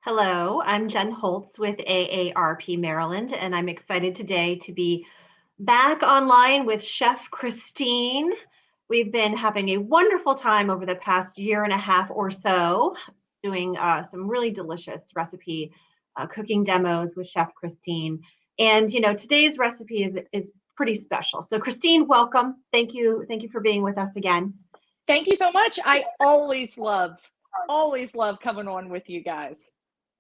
Hello, I'm Jen Holtz with AARP Maryland, and I'm excited today to be back online with Chef Christine. We've been having a wonderful time over the past year and a half or so, doing some really delicious recipe cooking demos with Chef Christine. And today's recipe is pretty special. So, Christine, welcome. Thank you for being with us again. Thank you so much. I always love coming on with you guys.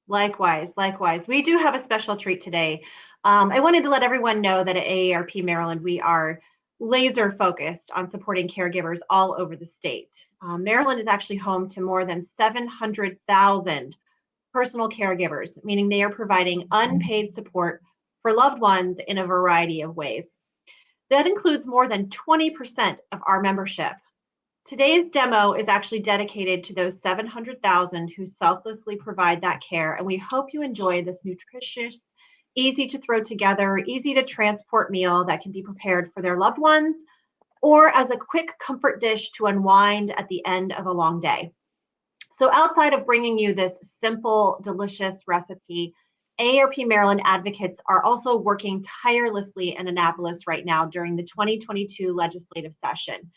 Likewise, likewise. We do have a special treat today. I wanted to let everyone know that at AARP Maryland, we are laser focused on supporting caregivers all over the state. Maryland is actually home to more than 700,000 personal caregivers, meaning they are providing unpaid support for loved ones in a variety of ways. That includes more than 20% of our membership. Today's demo is actually dedicated to those 700,000 who selflessly provide that care, and we hope you enjoy this nutritious, easy to throw together, easy to transport meal that can be prepared for their loved ones or as a quick comfort dish to unwind at the end of a long day. So outside of bringing you this simple, delicious recipe, AARP Maryland advocates are also working tirelessly in Annapolis right now during the 2022 legislative session.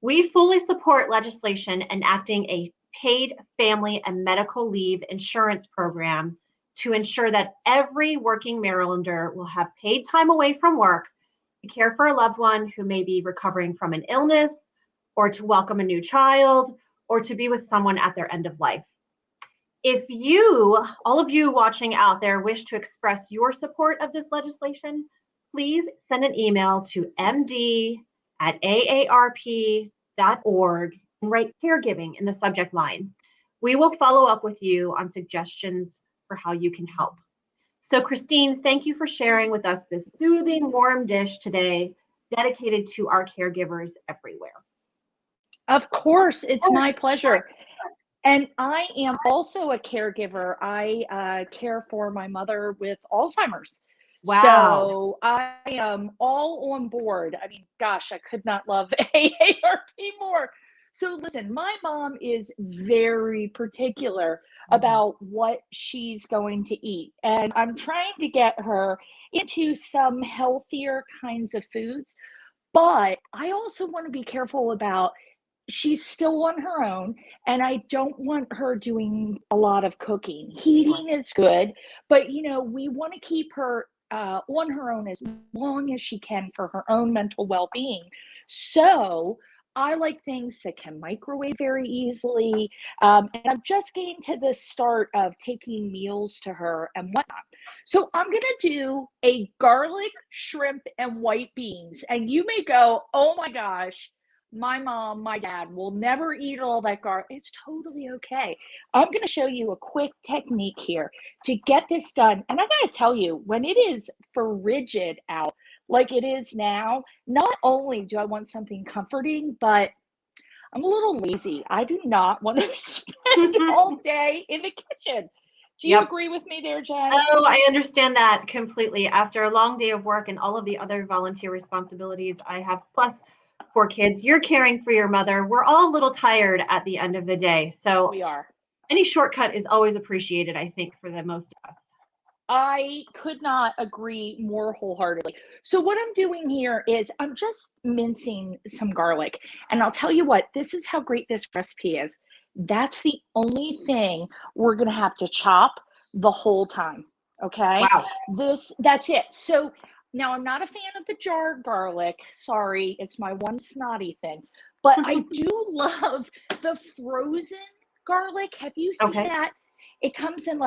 We fully support legislation enacting a paid family and medical leave insurance program to ensure that every working Marylander will have paid time away from work to care for a loved one who may be recovering from an illness, or to welcome a new child, or to be with someone at their end of life. If you, all of you watching out there, wish to express your support of this legislation, please send an email to md@aarp.org and write caregiving in the subject line. We will follow up with you on suggestions for how you can help. So, Christine, thank you for sharing with us this soothing, warm dish today dedicated to our caregivers everywhere. Of course, it's my pleasure. And I am also a caregiver. I care for my mother with Alzheimer's. Wow. So I am all on board. I mean, gosh, I could not love AARP more. So listen, my mom is very particular about what she's going to eat. And I'm trying to get her into some healthier kinds of foods. But I also want to be careful about she's still on her own, and I don't want her doing a lot of cooking. Heating is good, but we want to keep her on her own as long as she can for her own mental well-being. So I like things that can microwave very easily. And I'm just getting to the start of taking meals to her and whatnot. So I'm going to do a garlic, shrimp, and white beans. And you may go, oh my gosh, my mom, my dad will never eat all that garlic. It's totally okay. I'm going to show you a quick technique here to get this done. And I got to tell you, when it is frigid out like it is now, not only do I want something comforting, but I'm a little lazy. I do not want to spend all day in the kitchen. Do you agree with me there, Jen? Oh, I understand that completely. After a long day of work and all of the other volunteer responsibilities I have, plus 4 kids, you're caring for your mother. We're all a little tired at the end of the day. So we are. Any shortcut is always appreciated, I think, for the most of us. I could not agree more wholeheartedly. So what I'm doing here is I'm just mincing some garlic. And I'll tell you what, this is how great this recipe is. That's the only thing we're going to have to chop the whole time. Okay. Wow. That's it. So now I'm not a fan of the jar garlic. Sorry. It's my one snotty thing, but I do love the frozen garlic. Have you seen that? It comes in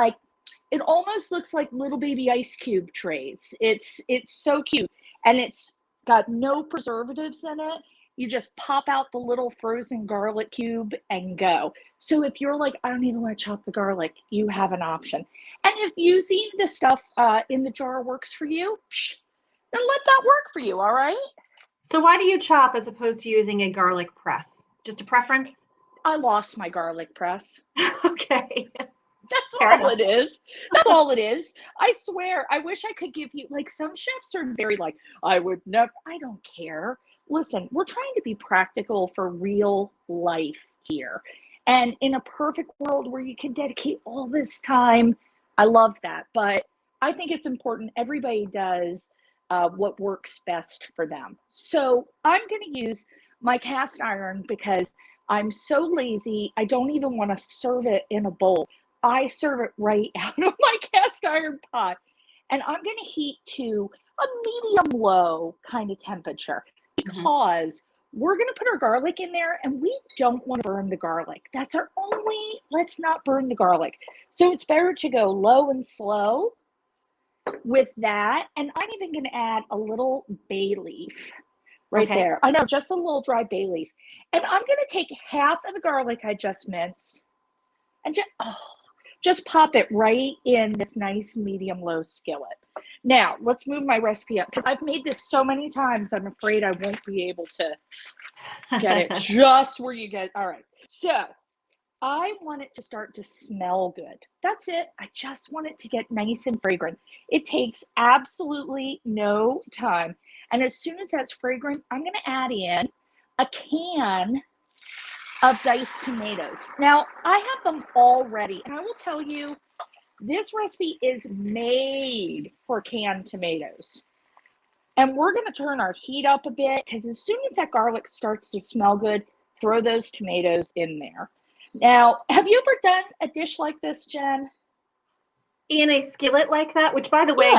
it almost looks like little baby ice cube trays. It's so cute. And it's got no preservatives in it. You just pop out the little frozen garlic cube and go. So if you're like, I don't even want to chop the garlic, you have an option. And if using the stuff in the jar works for you, then let that work for you, all right? So why do you chop as opposed to using a garlic press? Just a preference? I lost my garlic press. Okay. That's all it is. That's all it is. I swear, I wish I could give you, some chefs are very I would never, I don't care. Listen, we're trying to be practical for real life here. And in a perfect world where you can dedicate all this time, I love that. But I think it's important everybody does what works best for them. So I'm going to use my cast iron because I'm so lazy. I don't even want to serve it in a bowl. I serve it right out of my cast iron pot. And I'm going to heat to a medium low kind of temperature because we're going to put our garlic in there and we don't want to burn the garlic. That's our only, let's not burn the garlic. So it's better to go low and slow with that. And I'm even going to add a little bay leaf right there. I know, just a little dry bay leaf. And I'm going to take half of the garlic I just minced and just pop it right in this nice medium low skillet. Now, let's move my recipe up because I've made this so many times, I'm afraid I won't be able to get it just where you get. All right. So I want it to start to smell good. That's it. I just want it to get nice and fragrant. It takes absolutely no time. And as soon as that's fragrant, I'm going to add in a can of diced tomatoes. Now, I have them all ready, and I will tell you, this recipe is made for canned tomatoes. And we're going to turn our heat up a bit because as soon as that garlic starts to smell good, throw those tomatoes in there. Now, have you ever done a dish like this, Jen? In a skillet like that, which by the way,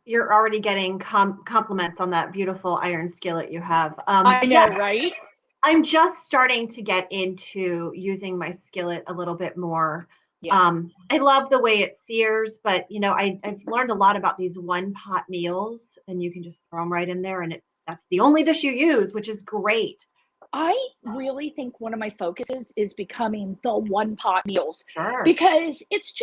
you're already getting compliments on that beautiful iron skillet you have. I know, yes. Right? I'm just starting to get into using my skillet a little bit more. Yeah. I love the way it sears, but I've learned a lot about these one pot meals, and you can just throw them right in there, and that's the only dish you use, which is great. I really think one of my focuses is becoming the one pot meals. Sure. Because it's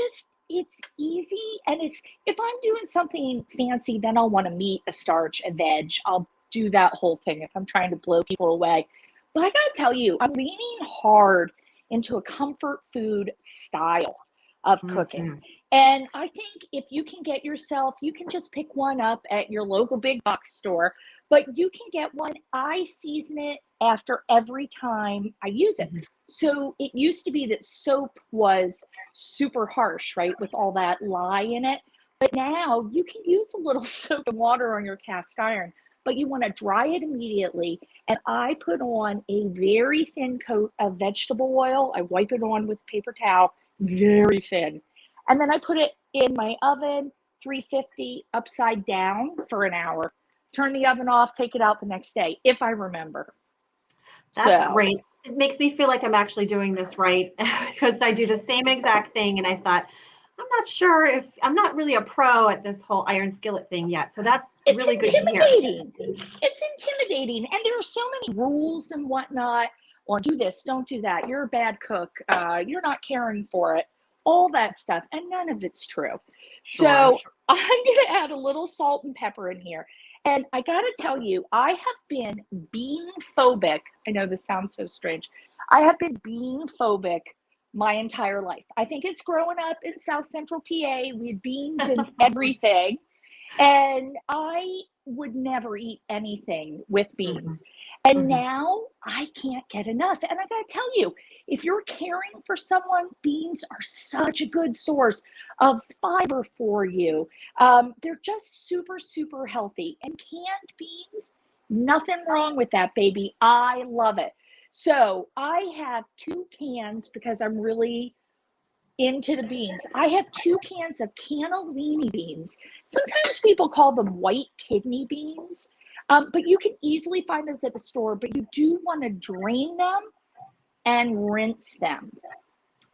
easy, and if I'm doing something fancy, then I'll want a meat, a starch, a veg. I'll do that whole thing if I'm trying to blow people away. But I gotta tell you, I'm leaning hard into a comfort food style of cooking. And I think if you can get yourself, you can just pick one up at your local big box store, but you can get one. I season it after every time I use it. So it used to be that soap was super harsh, right? With all that lye in it. But now you can use a little soap and water on your cast iron, but you want to dry it immediately. And I put on a very thin coat of vegetable oil. I wipe it on with a paper towel, very thin. And then I put it in my oven, 350 upside down for an hour. Turn the oven off, take it out the next day, if I remember. That's great. It makes me feel like I'm actually doing this right because I do the same exact thing. And I thought, I'm not sure if I'm not really a pro at this whole iron skillet thing yet. So that's really good to hear. It's intimidating. And there are so many rules and whatnot. Well, do this, don't do that. You're a bad cook. You're not caring for it. All that stuff. And none of it's true. So I'm going to add a little salt and pepper in here. And I got to tell you, I have been bean phobic. I know this sounds so strange. I have been bean phobic my entire life. I think it's growing up in South Central PA. We had beans and everything. And I would never eat anything with beans. And now I can't get enough. And I got to tell you, if you're caring for someone, beans are such a good source of fiber for you. They're just super, super healthy. And canned beans, nothing wrong with that, baby. I love it. So I have 2 cans because I'm really into the beans. I have 2 cans of cannellini beans. Sometimes people call them white kidney beans, but you can easily find those at the store, but you do want to drain them and rinse them.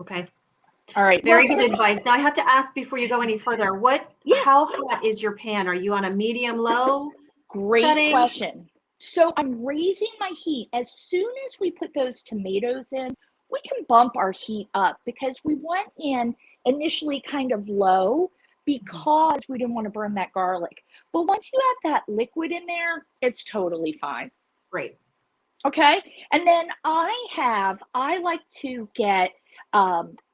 Okay. All right. Very good advice. Now I have to ask before you go any further, how hot is your pan? Are you on a medium low? Great question. So I'm raising my heat. As soon as we put those tomatoes in, we can bump our heat up because we went in initially kind of low because we didn't want to burn that garlic. But once you add that liquid in there, it's totally fine. Great. Okay. And then I like to get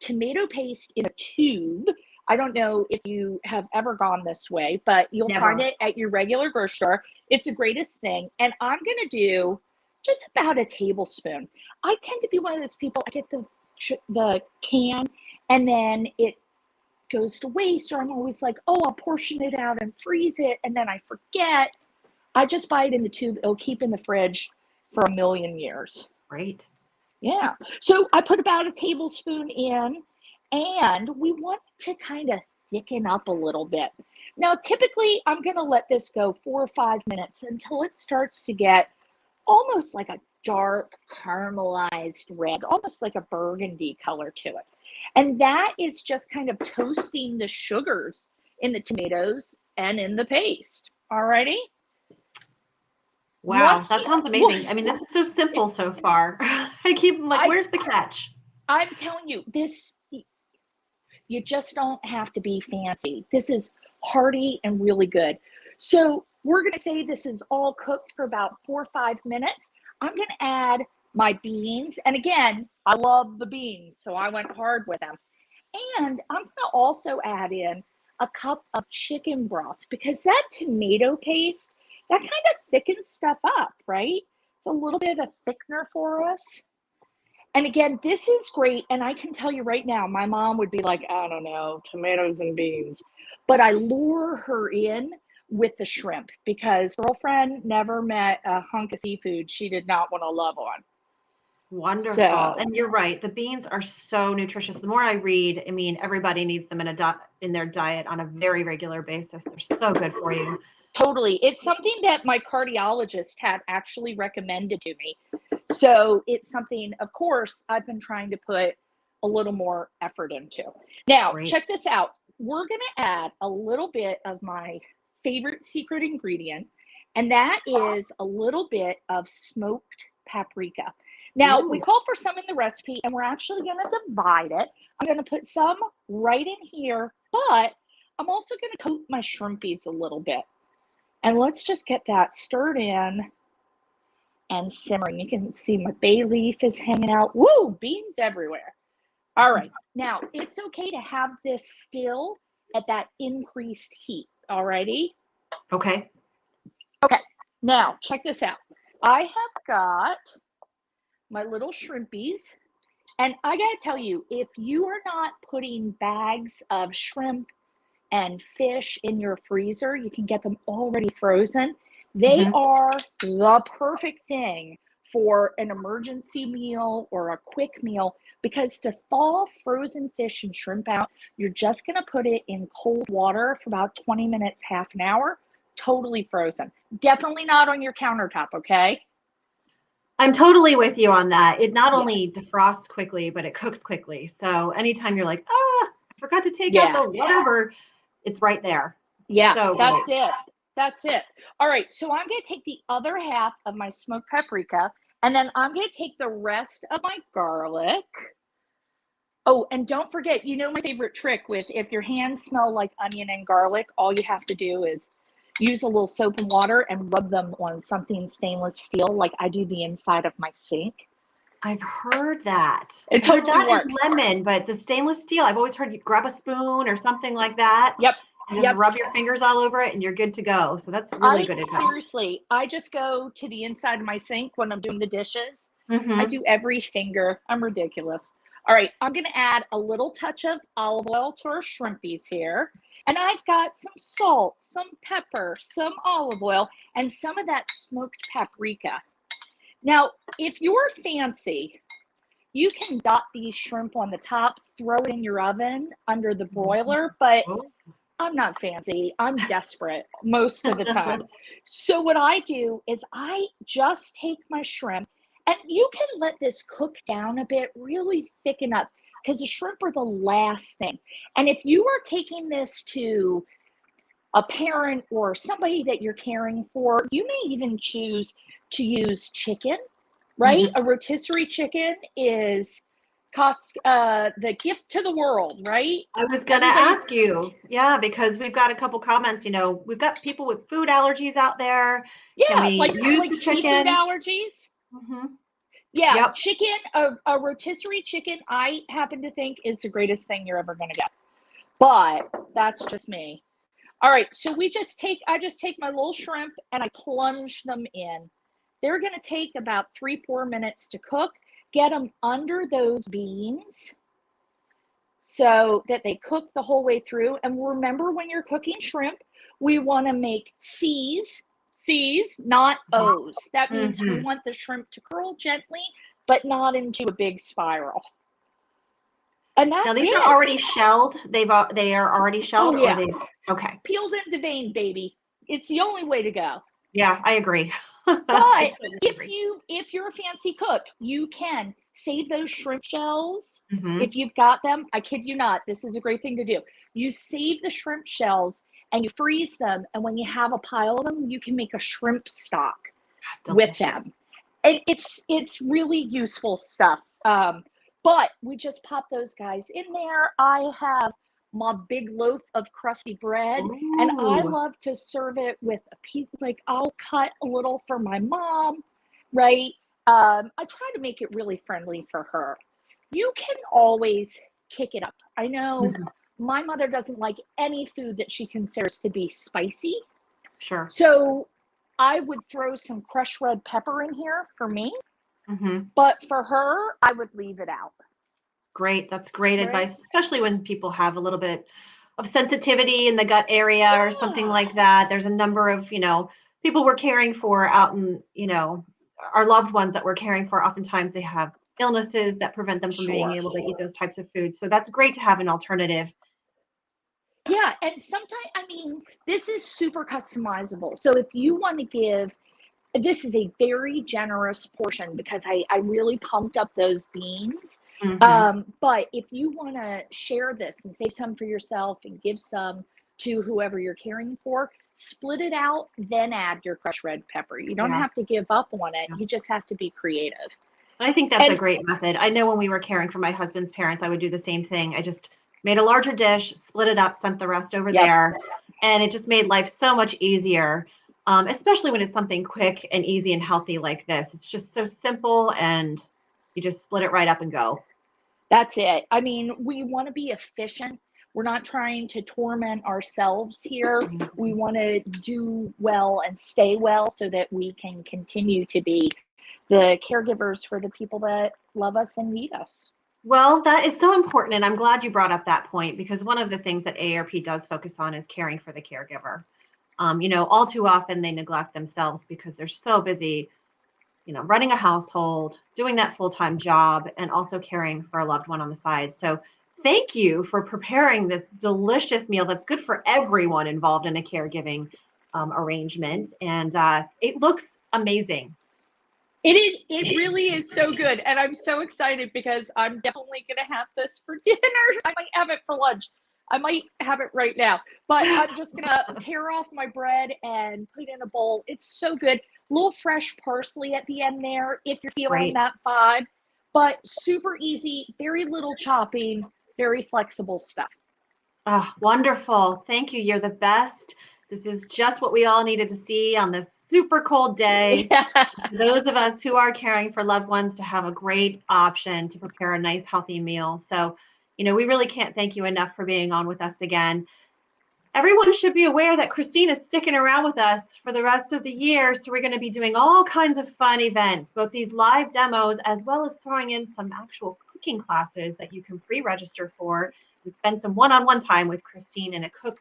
tomato paste in a tube. I don't know if you have ever gone this way, but you'll find it at your regular grocery store. It's the greatest thing. And I'm going to do just about a tablespoon. I tend to be one of those people, I get the the can and then it goes to waste, or I'm always like, oh, I'll portion it out and freeze it, and then I forget. I just buy it in the tube. It'll keep in the fridge for a million years. Great. Yeah. So I put about a tablespoon in, and we want to kind of thicken up a little bit. Now, typically, I'm going to let this go 4 or 5 minutes until it starts to get almost like a dark caramelized red, almost like a burgundy color to it. And that is just kind of toasting the sugars in the tomatoes and in the paste. Alrighty? Wow, that sounds amazing. I mean, this is so simple so far. I'm like, where's the catch? I'm telling you, you just don't have to be fancy. This is hearty and really good. So we're going to say this is all cooked for about 4 or 5 minutes. I'm going to add my beans. And again, I love the beans, so I went hard with them. And I'm going to also add in a cup of chicken broth, because that tomato paste, that kind of thickens stuff up, right? It's a little bit of a thickener for us. And again, this is great. And I can tell you right now, my mom would be like, I don't know, tomatoes and beans. But I lure her in with the shrimp, because girlfriend never met a hunk of seafood she did not want to love on. Wonderful. So, And you're right. The beans are so nutritious. The more I read, I mean, everybody needs them in their diet on a very regular basis. They're so good for you. totally. It's something that my cardiologist had actually recommended to me. So it's something, of course, I've been trying to put a little more effort into. Now, Great. check this out. We're going to add a little bit of my favorite secret ingredient, and that is a little bit of smoked paprika. Now, we call for some in the recipe, and we're actually going to divide it. I'm going to put some right in here, but I'm also going to coat my shrimpies a little bit. And let's just get that stirred in and simmering. You can see my bay leaf is hanging out. Woo, beans everywhere. All right. Now, it's okay to have this still at that increased heat. All righty? Okay. Okay. Now, check this out. I have got my little shrimpies. And I got to tell you, if you are not putting bags of shrimp and fish in your freezer, you can get them already frozen. They are the perfect thing for an emergency meal or a quick meal, because to thaw frozen fish and shrimp out, you're just going to put it in cold water for about 20 minutes, half an hour, totally frozen. Definitely not on your countertop, okay? I'm totally with you on that. It not only defrosts quickly, but it cooks quickly. So anytime you're like, I forgot to take out the whatever, it's right there. Yeah, so that's it. That's it. All right, so I'm going to take the other half of my smoked paprika, and then I'm going to take the rest of my garlic. Oh, and don't forget, you know my favorite trick with if your hands smell like onion and garlic, all you have to do is use a little soap and water and rub them on something stainless steel, like I do the inside of my sink. I've heard that. It totally works. Lemon, but the stainless steel, I've always heard you grab a spoon or something like that. Yep. And just rub your fingers all over it and you're good to go. So that's really good advice. Seriously, I just go to the inside of my sink when I'm doing the dishes. I do every finger. I'm ridiculous. All right, I'm going to add a little touch of olive oil to our shrimpies here. And I've got some salt, some pepper, some olive oil, and some of that smoked paprika. Now, if you're fancy, you can dot these shrimp on the top, throw it in your oven under the broiler, but I'm not fancy. I'm desperate most of the time. So what I do is I just take my shrimp, and you can let this cook down a bit, really thicken up, because the shrimp are the last thing. And if you are taking this to a parent or somebody that you're caring for, you may even choose to use chicken, right? A rotisserie chicken costs the gift to the world, right? I was going to ask you, because we've got a couple comments, we've got people with food allergies out there. Yeah, can we like use the chicken? Seafood allergies. Yeah, chicken, a rotisserie chicken, I happen to think is the greatest thing you're ever going to get. But that's just me. All right, so I just take my little shrimp and I plunge them in. They're going to take about 3-4 minutes to cook. get them under those beans so that they cook the whole way through. And remember, when you're cooking shrimp, we want to make C's, not O's. That means we want the shrimp to curl gently, but not into a big spiral. And that's now these are already shelled. They are already shelled, yeah. or they okay. Peeled into vein, baby. It's the only way to go. Yeah, I agree. But totally if you're a fancy cook, you can save those shrimp shells. Mm-hmm. If you've got them, I kid you not, this is a great thing to do. You save the shrimp shells and you freeze them, and when you have a pile of them, you can make a shrimp stock with them. And it's really useful stuff. But we just pop those guys in there. I have my big loaf of crusty bread, and I love to serve it with a piece, like I'll cut a little for my mom, right? I try to make it really friendly for her. You can always kick it up. I know my mother doesn't like any food that she considers to be spicy. Sure. So I would throw some crushed red pepper in here for me, but for her, I would leave it out. Great. That's great advice, especially when people have a little bit of sensitivity in the gut area or something like that. There's a number of, people we're caring for out in, our loved ones that we're caring for. Oftentimes they have illnesses that prevent them from being able to eat those types of foods. So that's great to have an alternative. Yeah. And sometimes, this is super customizable. So if you want to give, this is a very generous portion because I really pumped up those beans. But if you want to share this and save some for yourself and give some to whoever you're caring for, split it out, then add your crushed red pepper. You don't have to give up on it. You just have to be creative. I think that's a great method. I know when we were caring for my husband's parents, I would do the same thing. I just made a larger dish, split it up, sent the rest over there. And it just made life so much easier. Especially when it's something quick and easy and healthy like this. It's just so simple, and you just split it right up and go. That's it. We want to be efficient. We're not trying to torment ourselves here. We want to do well and stay well so that we can continue to be the caregivers for the people that love us and need us. Well, that is so important. And I'm glad you brought up that point, because one of the things that AARP does focus on is caring for the caregiver. All too often they neglect themselves because they're so busy, running a household, doing that full-time job, and also caring for a loved one on the side. So thank you for preparing this delicious meal that's good for everyone involved in a caregiving arrangement. And it looks amazing. It really is so good. And I'm so excited because I'm definitely going to have this for dinner. I might have it for lunch. I might have it right now, but I'm just going to tear off my bread and put it in a bowl. It's so good. A little fresh parsley at the end there if you're feeling that vibe, but super easy, very little chopping, very flexible stuff. Oh, wonderful. Thank you. You're the best. This is just what we all needed to see on this super cold day. For those of us who are caring for loved ones, to have a great option to prepare a nice, healthy meal. So, we really can't thank you enough for being on with us again. Everyone should be aware that Christine is sticking around with us for the rest of the year. So we're going to be doing all kinds of fun events, both these live demos, as well as throwing in some actual cooking classes that you can pre-register for and spend some one-on-one time with Christine in a cook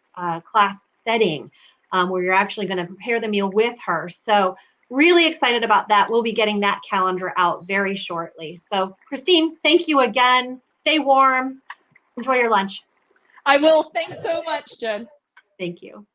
class setting where you're actually going to prepare the meal with her. So really excited about that. We'll be getting that calendar out very shortly. So Christine, thank you again. Stay warm. Enjoy your lunch. I will. Thanks so much, Jen. Thank you.